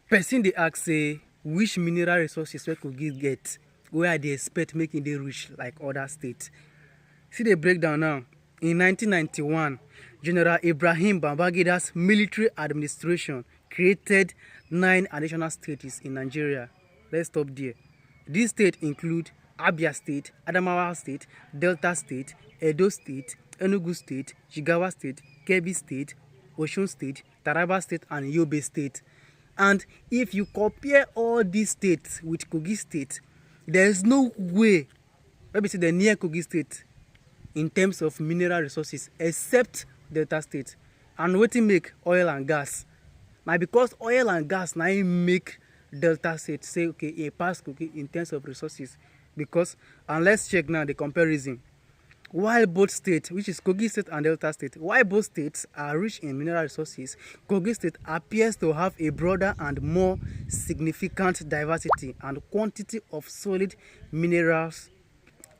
Person dey ask say which mineral resources wey Kogi get wey I dey expect make e dey rich like other states. See the breakdown now. In 1991, General Ibrahim Babangida's military administration created 9 additional states in Nigeria. Let's stop there. These states include Abia State, Adamawa State, Delta State, Edo State, Enugu State, Jigawa State, Kebbi State, Osun State, Taraba State, and Yobe State. And if you compare all these states with Kogi State, there is no way maybe say they're near Kogi State in terms of mineral resources except Delta State. And wetin make oil and gas? Now because oil and gas now make Delta State say okay, e pass Kogi in terms of resources. Because, and let's check now the comparison. While both states, which is Kogi State and Delta State, while both states are rich in mineral resources, Kogi State appears to have a broader and more significant diversity and quantity of solid minerals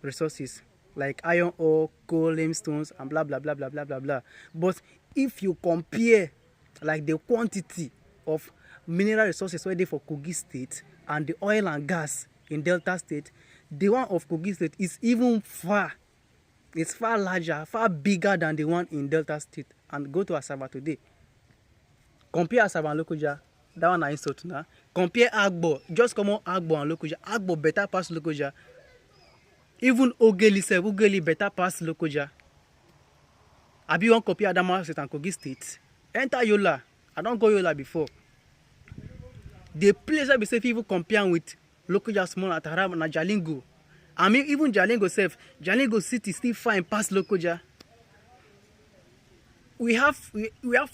resources like iron ore, coal, limestones, and blah blah blah blah blah blah blah. But if you compare like the quantity of mineral resources where they for Kogi State and the oil and gas in Delta State, the one of Kogi State is even it's far larger, far bigger than the one in Delta State. And go to Asaba today. Compare Asaba and Lokoja. That one I insult now. Compare Agbo. Just come on Agbo and Lokoja. Agbo better pass Lokoja. Even Ogeli better pass Lokoja. Abi wan compare Adamawa State and Kogi State. Enter Yola. I don't go Yola before. The place where we say people compare with Lokoja small at Taraba and Jalingo. I mean, even Jalingo self, Jalingo city still fine past Lokoja. We have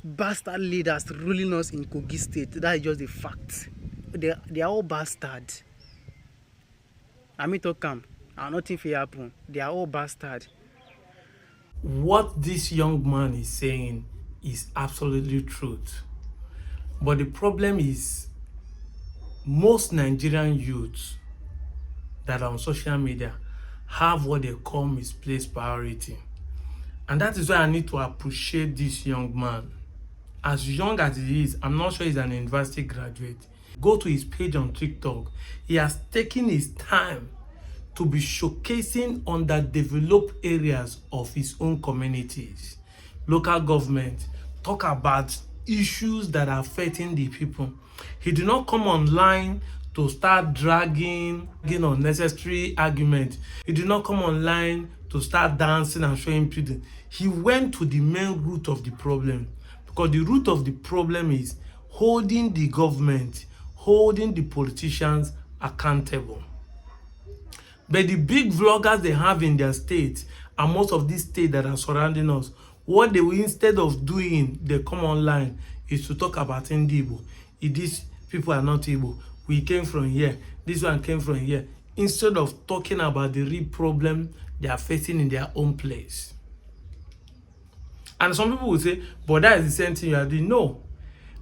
bastard leaders ruling us in Kogi State. That is just a fact. They are all bastard. I mean, talk come. And nothing will happen. They are all bastard. What this young man is saying is absolutely truth. But the problem is most Nigerian youths that are on social media have what they call misplaced priority. And that is why I need to appreciate this young man. As young as he is, I'm not sure he's an university graduate. Go to his page on TikTok. He has taken his time to be showcasing underdeveloped areas of his own communities, local government, talk about issues that are affecting the people. He did not come online to start dragging unnecessary argument. He did not come online to start dancing and showing people. He went to the main root of the problem, because the root of the problem is holding the government, holding the politicians accountable. But the big vloggers they have in their states and most of these states that are surrounding us, what they will, instead of doing, they come online is to talk about Ndibo. These people are not Igbo. We came from here. This one came from here. Instead of talking about the real problem they are facing in their own place. And some people will say, but that is the same thing you are doing. No.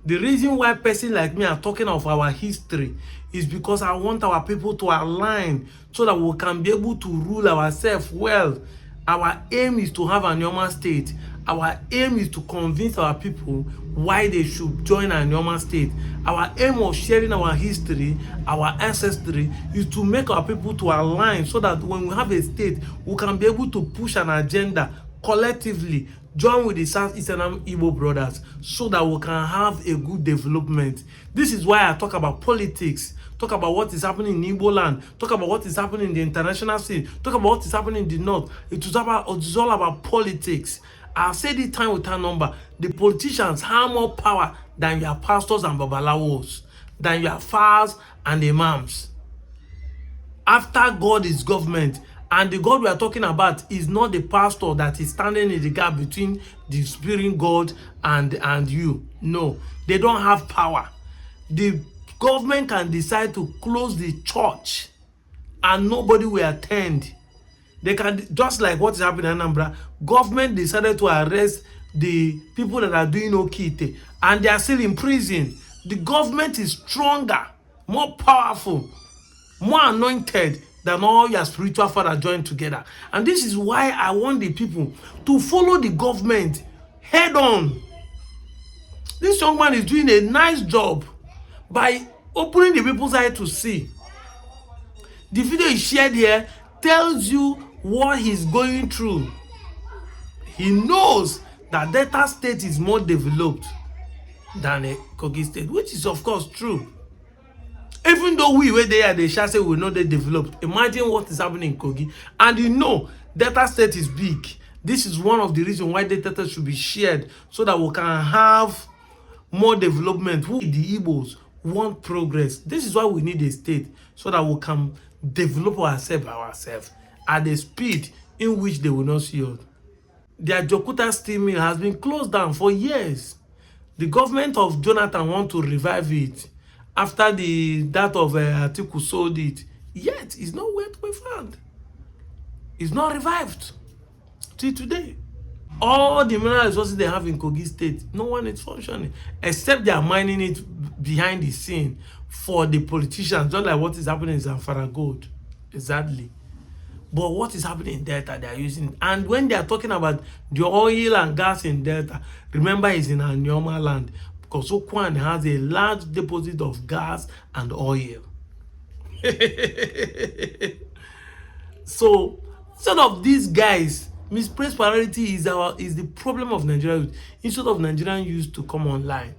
The reason why person like me are talking of our history is because I want our people to align so that we can be able to rule ourselves well. Our aim is to have an Anioma state. Our aim is to convince our people why they should join an Anioma state. Our aim of sharing our history, our ancestry, is to make our people to align so that when we have a state, we can be able to push an agenda collectively, join with the Southeastern Igbo brothers so that we can have a good development. This is why I talk about politics, talk about what is happening in Igbo land, talk about what is happening in the international scene, talk about what is happening in the north. It's all about politics. I've said it time with time number. The politicians have more power than your pastors and babalawos, than your fathers and imams. After God is government. And the God we are talking about is not the pastor that is standing in the gap between the spirit God and you. No, they don't have power. The government can decide to close the church and nobody will attend. They can, just like what is happening in Anambra, government decided to arrest the people that are doing Okite and they are still in prison. The government is stronger, more powerful, more anointed than all your spiritual fathers joined together. And this is why I want the people to follow the government head on. This young man is doing a nice job, by opening the people's eye to see. The video is shared here tells you what he's going through. He knows that Delta State is more developed than a Kogi State, which is of course true. Even though we were there, they shall say we know they developed. Imagine what is happening in Kogi. And you know, Delta State is big. This is one of the reasons why data should be shared so that we can have more development. The Igbos want progress. This is why we need a state so that we can develop ourselves at the speed in which they will not see us. The Ajokuta steel mill has been closed down for years. The government of Jonathan want to revive it after that of Atiku sold it. Yet, it's nowhere to be found. It's not revived till today. All the mineral resources they have in Kogi State, no one is functioning, except they are mining it behind the scene for the politicians, just like what is happening in Zamfara Gold. Exactly. But what is happening in Delta, they are using it. And when they are talking about the oil and gas in Delta, remember it's in Anioma land, because Okwan has a large deposit of gas and oil. So, instead of these guys, misplaced priority is the problem of Nigerian youth. Instead of Nigerian youth to come online,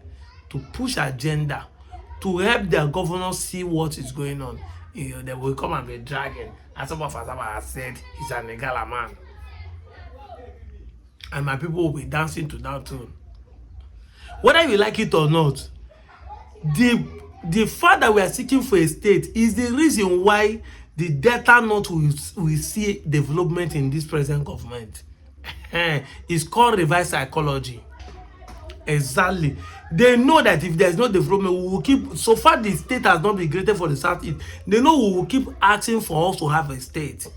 to push agenda, to help their governors see what is going on, they will come and be dragging. As some of us have said, he's an Igala man. And my people will be dancing to that tune. Whether you like it or not, the fact that we are seeking for a state is the reason why the Delta North will see development in this present government. It's called reverse psychology. Exactly. They know that if there's no development, we will keep. So far, the state has not been created for the Southeast. They know we will keep asking for us to have a state.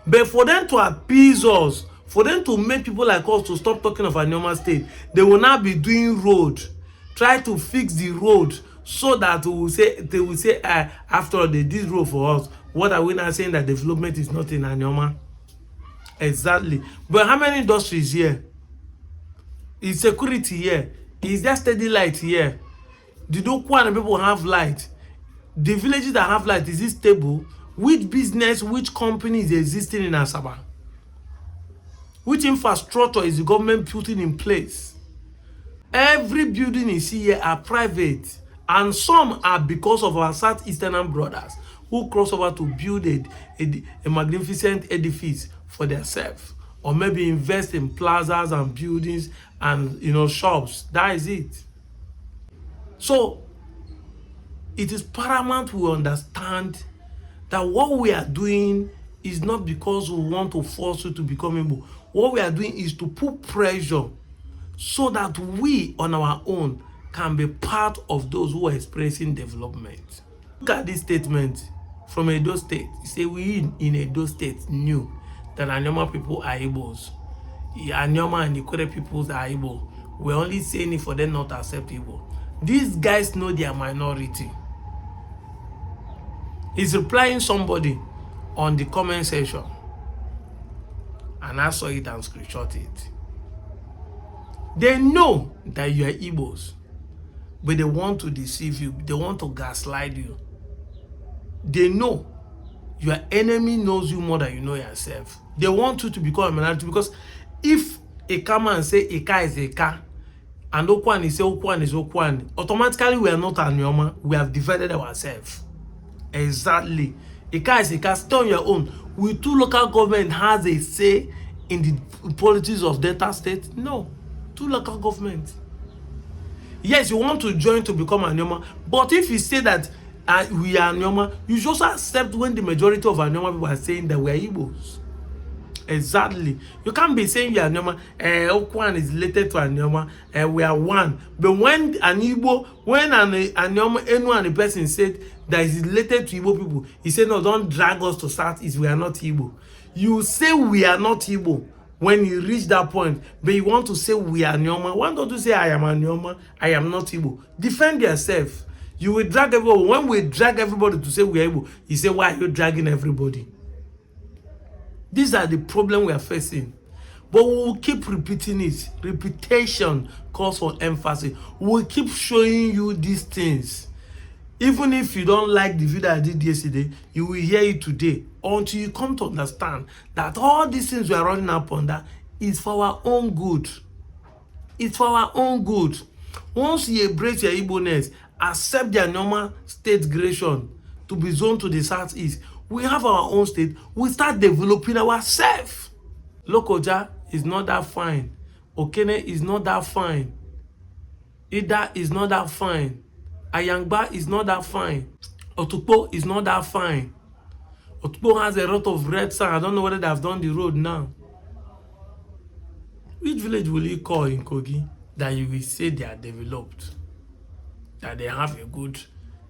But for them to appease us, for them to make people like us to stop talking of a normal state, they will now be doing road, try to fix the road so that they will say, after all, they did road for us. What are we now saying that development is not in Anioma? Exactly. But how many industries here? Is security here? Is there steady light here? The Dokwan people have light. The villages that have light, is it stable? Which business, which company is existing in Asaba? Which infrastructure is the government putting in place? Every building you see here are private, and some are because of our Southeastern brothers who cross over to build a magnificent edifice for themselves, or maybe invest in plazas and buildings and shops. That is it. So it is paramount we understand that what we are doing is not because we want to force you to become Igbo. What we are doing is to put pressure so that we on our own can be part of those who are experiencing development. Look at this statement from Edo State. It says we in Edo State knew that Anioma people are Igbos. Anioma and the Ikore peoples are Igbo. We're only saying it for them not to accept Igbo. These guys know they are minority. He's replying somebody on the comment section, and I saw it and screenshot it. They know that you are Igbos, but they want to deceive you. They want to gaslight you. They know your enemy knows you more than you know yourself. They want you to become a minority, because if a man say Eka is Eka and Okwan is Okwan is Okwan, automatically we are not Anioma. We have divided ourselves. Exactly. Eka is Eka. Stay on your own. Will two local government has a say in the politics of Delta State? No. Two local governments. Yes, you want to join to become Anioma, but if you say that we are Anioma, you should also accept when the majority of Anioma people are saying that we are Igbos. Exactly. You can't be saying you are Anioma, Okwan is related to Anioma, we are one. But when an Igbo, when an Anioma, anyone, a person said that is related to Igbo people, he said, no, don't drag us to Southeast, we are not Igbo. You say we are not Igbo when you reach that point, but you want to say we are Anioma. Why don't you say I am Anioma, I am not Igbo? Defend yourself. You will drag everybody. When we drag everybody to say we are Igbo, you say, why are you dragging everybody? These are the problems we are facing. But we will keep repeating it. Repetition calls for emphasis. We will keep showing you these things. Even if you don't like the video I did yesterday, you will hear it today until you come to understand that all these things we are running up on that is for our own good. It's for our own good. Once you embrace your Igbo-ness, accept their normal state gradation to be zoned to the southeast, we have our own state, we start developing ourselves. Lokoja is not that fine. Okene is not that fine. Ida is not that fine. Ayangba is not that fine. Otukpo is not that fine. Otukpo has a lot of red sand. I don't know whether they have done the road now. Which village will you call in Kogi that you will say they are developed? That they have a good,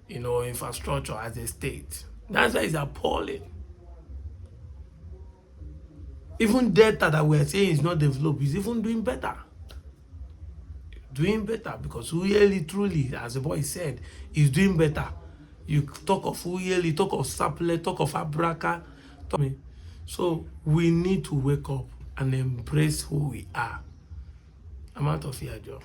infrastructure as a state? That's why it's appalling. Even Delta that we're saying is not developed is even doing better. Doing better because really, truly, as the boy said, is doing better. You talk of Uyeli, talk of Saple, talk of Abraka. So we need to wake up and embrace who we are. I'm out of here, Joe.